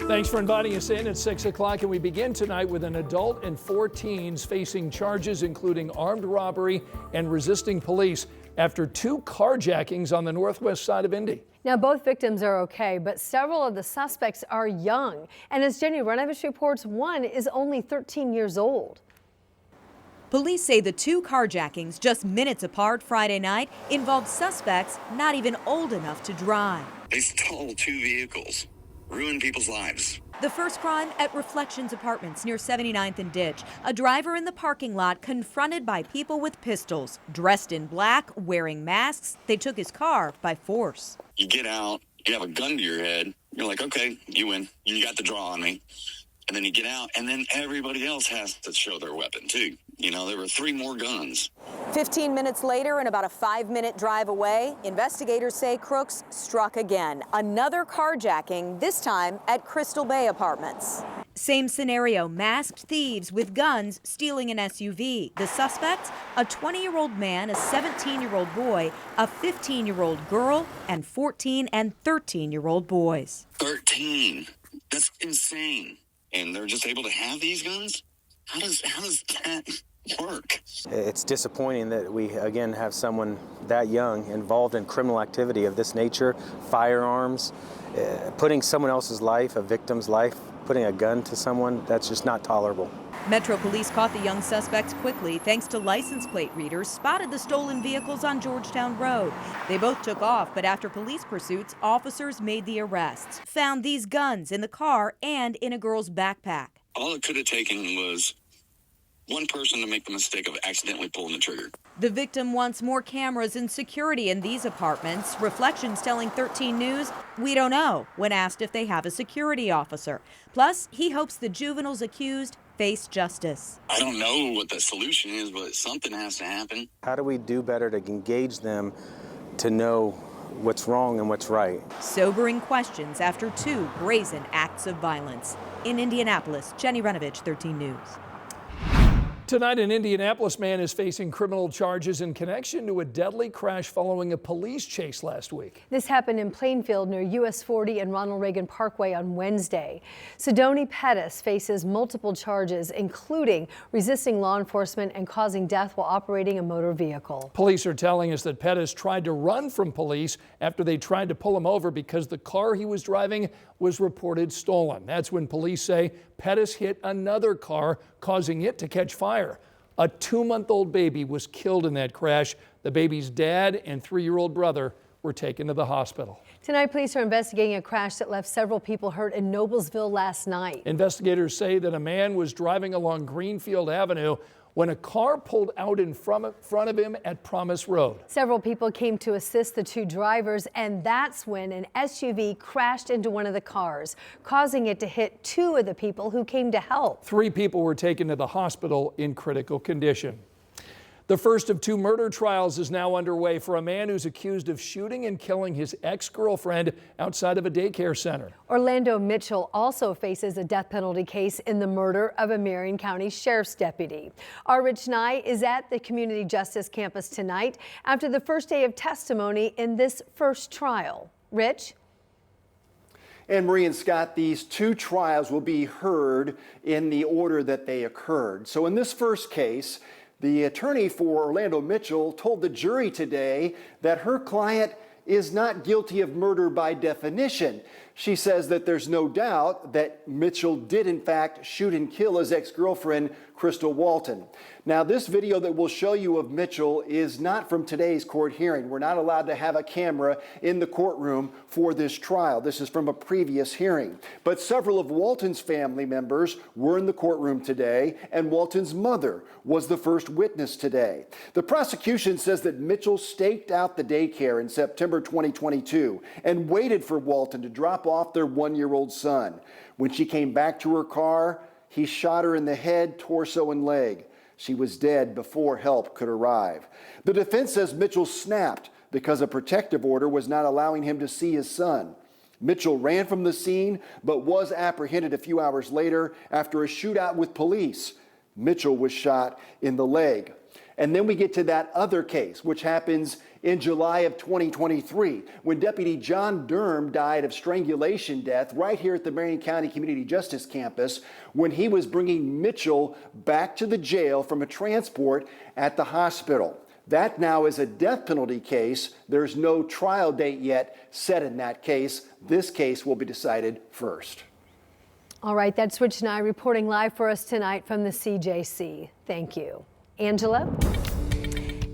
Thanks for inviting us in at 6 o'clock, and we begin tonight with an adult and 4 teens facing charges including armed robbery and resisting police after 2 carjackings on the northwest side of Indy. Now, both victims are okay, but several of the suspects are young. And as Jenny Runevich reports, one is only 13 years old. Police say the 2 carjackings just minutes apart Friday night involved suspects not even old enough to drive. They stole 2 vehicles, ruined people's lives. The first crime at Reflections Apartments near 79th and Ditch. A driver in the parking lot confronted by people with pistols, dressed in black, wearing masks. They took his car by force. You get out, you have a gun to your head. You're like, okay, you win. You got the draw on me. And then you get out, and then everybody else has to show their weapon, too. You know, there were 3 more guns. 15 minutes later, and about a 5-minute drive away, investigators say crooks struck again. Another carjacking, this time at Crystal Bay Apartments. Same scenario, masked thieves with guns stealing an SUV. The suspects, a 20-year-old man, a 17-year-old boy, a 15-year-old girl, and 14 and 13-year-old boys. 13. That's insane. And they're just able to have these guns? How does that work? It's disappointing that we, again, have someone that young involved in criminal activity of this nature, firearms, putting someone else's life, a victim's life, putting a gun to someone, that's just not tolerable. Metro Police caught the young suspects quickly thanks to license plate readers spotted the stolen vehicles on Georgetown Road. They both took off, but after police pursuits, officers made the arrests. Found these guns in the car and in a girl's backpack. All it could have taken was one person to make the mistake of accidentally pulling the trigger. The victim wants more cameras and security in these apartments. Reflections telling 13 News, "We don't know," when asked if they have a security officer. Plus, he hopes the juveniles accused face justice. I don't know what the solution is, but something has to happen. How do we do better to engage them to know what's wrong and what's right? Sobering questions after 2 brazen acts of violence. In Indianapolis, Jenny Runevich, 13 News. Tonight, an Indianapolis man is facing criminal charges in connection to a deadly crash following a police chase last week. This happened in Plainfield near US 40 and Ronald Reagan Parkway on Wednesday. Sidoni Pettis faces multiple charges, including resisting law enforcement and causing death while operating a motor vehicle. Police are telling us that Pettis tried to run from police after they tried to pull him over because the car he was driving was reported stolen. That's when police say Pettis hit another car, causing it to catch fire. A 2-month-old baby was killed in that crash. The baby's dad and 3-year-old brother were taken to the hospital. Tonight, police are investigating a crash that left several people hurt in Noblesville last night. Investigators say that a man was driving along Greenfield Avenue when a car pulled out in front of him at Promise Road. Several people came to assist the 2 drivers, and that's when an SUV crashed into one of the cars, causing it to hit 2 of the people who came to help. 3 people were taken to the hospital in critical condition. The first of 2 murder trials is now underway for a man who's accused of shooting and killing his ex-girlfriend outside of a daycare center. Orlando Mitchell also faces a death penalty case in the murder of a Marion County Sheriff's deputy. Our Rich Nye is at the Community Justice Campus tonight after the first day of testimony in this first trial. Rich? And Marie and Scott, these 2 trials will be heard in the order that they occurred. So in this first case, the attorney for Orlando Mitchell told the jury today that her client is not guilty of murder by definition. She says that there's no doubt that Mitchell did in fact shoot and kill his ex-girlfriend, Crystal Walton. Now, this video that we'll show you of Mitchell is not from today's court hearing. We're not allowed to have a camera in the courtroom for this trial. This is from a previous hearing. But several of Walton's family members were in the courtroom today, and Walton's mother was the first witness today. The prosecution says that Mitchell staked out the daycare in September 2022 and waited for Walton to drop off their 1-year-old son. When she came back to her car, he shot her in the head, torso, and leg. She was dead before help could arrive. The defense says Mitchell snapped because a protective order was not allowing him to see his son. Mitchell ran from the scene, but was apprehended a few hours later after a shootout with police. Mitchell was shot in the leg. And then we get to that other case, which happens in July of 2023 when Deputy John Durham died of strangulation death right here at the Marion County Community Justice Campus when he was bringing Mitchell back to the jail from a transport at the hospital. That now is a death penalty case. There's no trial date yet set in that case. This case will be decided first. All right, that's Rich Nye reporting live for us tonight from the CJC. Thank you. Angela?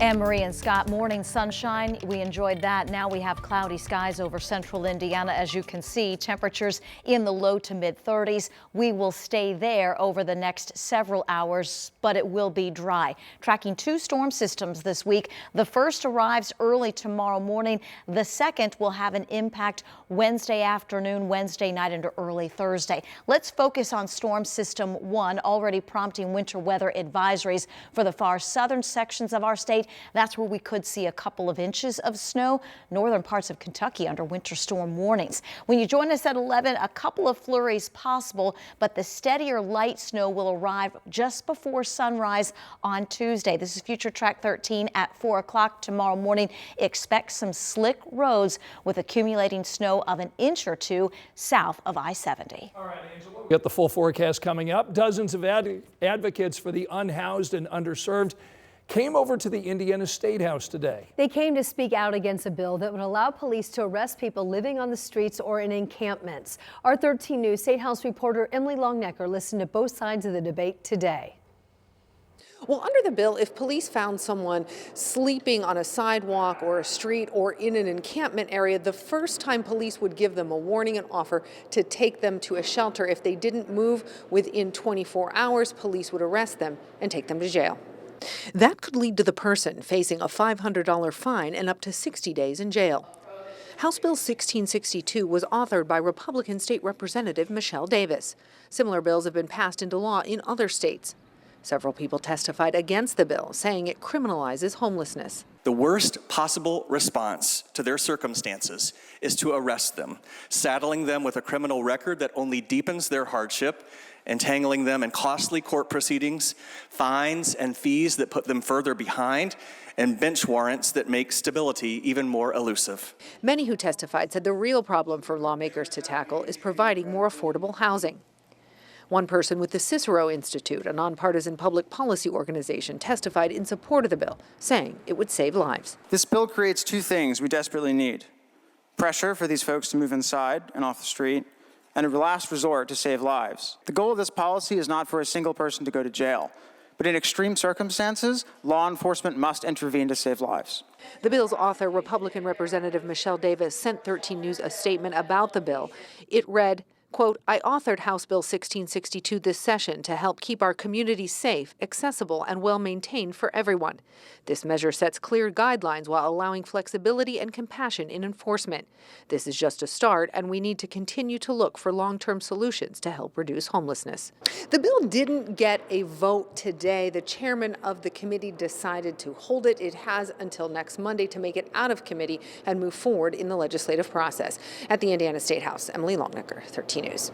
Anne Marie and Scott, morning sunshine. We enjoyed that. Now we have cloudy skies over central Indiana. As you can see, temperatures in the low to mid 30s. We will stay there over the next several hours, but it will be dry. Tracking 2 storm systems this week. The first arrives early tomorrow morning. The second will have an impact Wednesday afternoon, Wednesday night into early Thursday. Let's focus on storm system 1, already prompting winter weather advisories for the far southern sections of our state. That's where we could see a couple of inches of snow. Northern parts of Kentucky under winter storm warnings. When you join us at 11, a couple of flurries possible, but the steadier light snow will arrive just before sunrise on Tuesday. This is Future Track 13 at 4 o'clock tomorrow morning. Expect some slick roads with accumulating snow of an inch or 2 south of I-70. All right, Angela. We got the full forecast coming up. Dozens of advocates for the unhoused and underserved came over to the Indiana State House today. They came to speak out against a bill that would allow police to arrest people living on the streets or in encampments. Our 13 News State House reporter Emily Longnecker listened to both sides of the debate today. Well, under the bill, if police found someone sleeping on a sidewalk or a street or in an encampment area, the first time police would give them a warning and offer to take them to a shelter. If they didn't move within 24 hours, police would arrest them and take them to jail. That could lead to the person facing a $500 fine and up to 60 days in jail. House Bill 1662 was authored by Republican State Representative Michelle Davis. Similar bills have been passed into law in other states. Several people testified against the bill, saying it criminalizes homelessness. The worst possible response to their circumstances is to arrest them, saddling them with a criminal record that only deepens their hardship, entangling them in costly court proceedings, fines and fees that put them further behind, and bench warrants that make stability even more elusive. Many who testified said the real problem for lawmakers to tackle is providing more affordable housing. One person with the Cicero Institute, a nonpartisan public policy organization, testified in support of the bill, saying it would save lives. This bill creates 2 things we desperately need: pressure for these folks to move inside and off the street, and a last resort to save lives. The goal of this policy is not for a single person to go to jail, but in extreme circumstances, law enforcement must intervene to save lives. The bill's author, Republican Representative Michelle Davis, sent 13 News a statement about the bill. It read, quote, "I authored House Bill 1662 this session to help keep our communities safe, accessible, and well-maintained for everyone. This measure sets clear guidelines while allowing flexibility and compassion in enforcement. This is just a start, and we need to continue to look for long-term solutions to help reduce homelessness." The bill didn't get a vote today. The chairman of the committee decided to hold it. It has until next Monday to make it out of committee and move forward in the legislative process. At the Indiana State House, Emily Longnecker, 13 News.